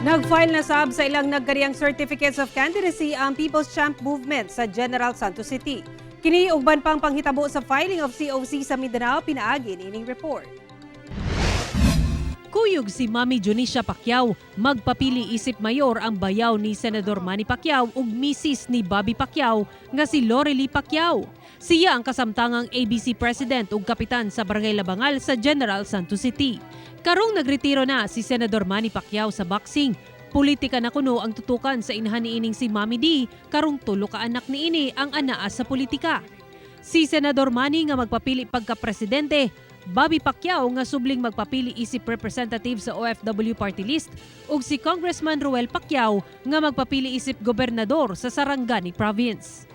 Nag-file na sa ilang nagkariyang certificates of candidacy ang People's Champ Movement sa General Santos City. Kini ugban pang panghitabo sa filing of COC sa Mindanao, pinaagi nining report. Kuyog si Mami Junicia Pacquiao, magpapili isip mayor ang bayaw ni Senador Manny Pacquiao ug misis ni Bobby Pacquiao nga si Lorelie Pacquiao. Siya ang kasamtangang ABC President ug kapitan sa Barangay Labangal sa General Santos City. Karong nagretiro na si Senador Manny Pacquiao sa boxing. Politika na kuno ang tutukan sa inahan niining si Mami D, karong tulo ka anak niini ang anaa sa politika. Si Senador Manny nga magpapili pagka-presidente, Bobby Pacquiao nga subling magpapili isip representative sa OFW party list ug si Congressman Ruel Pacquiao nga magpapili isip gobernador sa Sarangani province.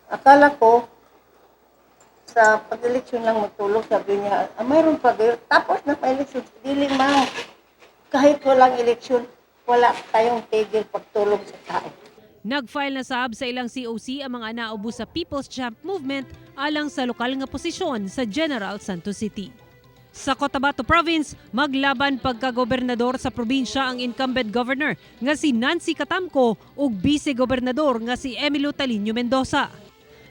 Akala ko sa pag-eleksyon lang magtulog, sabi niya, mayroon pag tapos na pa-eleksyon, dili ma'am. Kahit walang eleksyon, wala tayong tigil pagtulog sa tao. Nag-file na sa ilang COC ang mga naubo sa People's Champ Movement alang sa lokal nga posisyon sa General Santos City. Sa Cotabato Province, maglaban pagka-gobernador sa probinsya ang incumbent governor nga si Nancy Catamco ug vice-gobernador nga si Emilio Talinio Mendoza.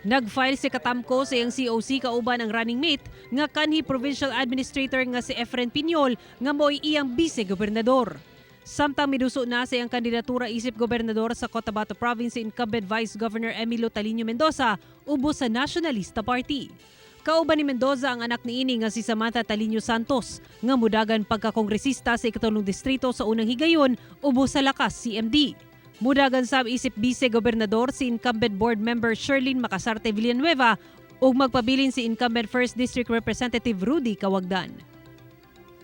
Nag-file si Catamco sa iyang COC kauban ang running mate nga kanhi provincial administrator nga si Efren Piñol nga mo'y iyang vice-gobernador. Samtang miduso na sa iyang kandidatura isip gobernador sa Cotabato Province si incumbent Vice Governor Emilio Talinio Mendoza ubos sa Nationalista Party. Kauban ni Mendoza ang anak niini nga si Samantha Talinio Santos nga mudagan pagkakongresista sa ikatulong distrito sa unang higayon ubos sa lakas CMD. Mudagan sa isip vice-gobernador si incumbent board member Sherlyn Macasarte Villanueva ug magpabilin si incumbent 1st District Representative Rudy Kawagdan.